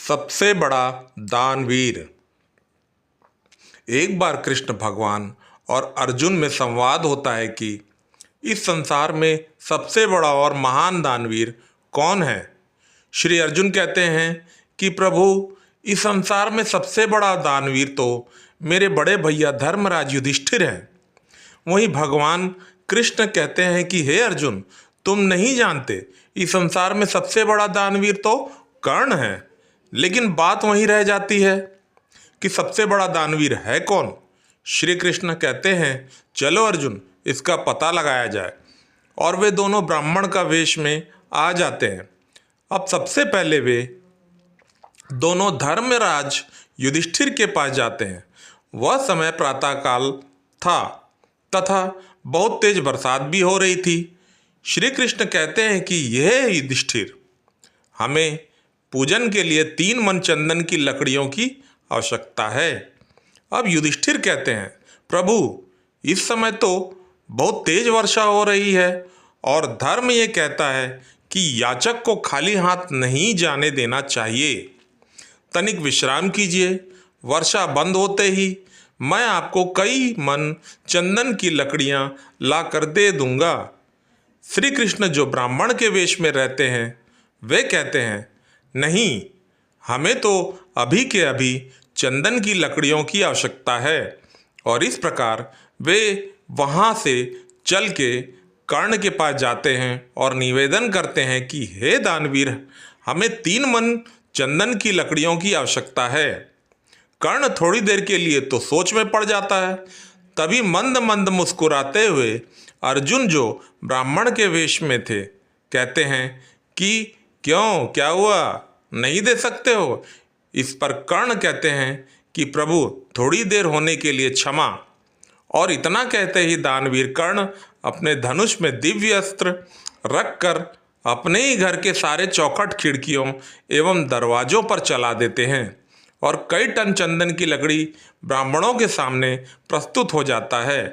सबसे बड़ा दानवीर। एक बार कृष्ण भगवान और अर्जुन में संवाद होता है कि इस संसार में सबसे बड़ा और महान दानवीर कौन है। श्री अर्जुन कहते हैं कि प्रभु, इस संसार में सबसे बड़ा दानवीर तो मेरे बड़े भैया धर्मराज युधिष्ठिर हैं। वहीं भगवान कृष्ण कहते हैं कि हे अर्जुन, तुम नहीं जानते, इस संसार में सबसे बड़ा दानवीर तो कर्ण है। लेकिन बात वहीं रह जाती है कि सबसे बड़ा दानवीर है कौन। श्री कृष्ण कहते हैं, चलो अर्जुन, इसका पता लगाया जाए। और वे दोनों ब्राह्मण का वेश में आ जाते हैं। अब सबसे पहले वे दोनों धर्मराज युधिष्ठिर के पास जाते हैं। वह समय प्रातःकाल था तथा बहुत तेज बरसात भी हो रही थी। श्री कृष्ण कहते हैं कि यह युधिष्ठिर, हमें पूजन के लिए 3 मन चंदन की लकड़ियों की आवश्यकता है। अब युधिष्ठिर कहते हैं, प्रभु, इस समय तो बहुत तेज वर्षा हो रही है और धर्म ये कहता है कि याचक को खाली हाथ नहीं जाने देना चाहिए। तनिक विश्राम कीजिए, वर्षा बंद होते ही मैं आपको कई मन चंदन की लकड़ियां ला कर दे दूंगा। श्री कृष्ण, जो ब्राह्मण के वेश में रहते हैं, वे कहते हैं, नहीं, हमें तो अभी के अभी चंदन की लकड़ियों की आवश्यकता है। और इस प्रकार वे वहाँ से चल के कर्ण के पास जाते हैं और निवेदन करते हैं कि हे दानवीर, हमें 3 मन चंदन की लकड़ियों की आवश्यकता है। कर्ण थोड़ी देर के लिए तो सोच में पड़ जाता है। तभी मंद मंद मुस्कुराते हुए अर्जुन, जो ब्राह्मण के वेश में थे, कहते हैं कि क्यों, क्या हुआ, नहीं दे सकते हो। इस पर कर्ण कहते हैं कि प्रभु, थोड़ी देर होने के लिए क्षमा। और इतना कहते ही दानवीर कर्ण अपने धनुष में दिव्य अस्त्र रखकर अपने ही घर के सारे चौखट, खिड़कियों एवं दरवाजों पर चला देते हैं और कई टन चंदन की लकड़ी ब्राह्मणों के सामने प्रस्तुत हो जाता है।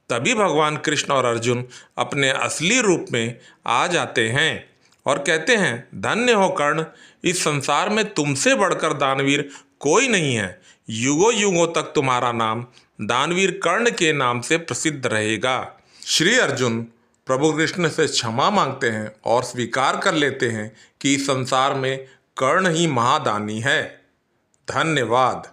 तभी भगवान कृष्ण और अर्जुन अपने असली रूप में आ जाते हैं और कहते हैं, धन्य हो कर्ण, इस संसार में तुमसे बढ़कर दानवीर कोई नहीं है। युगों युगों तक तुम्हारा नाम दानवीर कर्ण के नाम से प्रसिद्ध रहेगा। श्री अर्जुन प्रभु कृष्ण से क्षमा मांगते हैं और स्वीकार कर लेते हैं कि इस संसार में कर्ण ही महादानी है। धन्यवाद।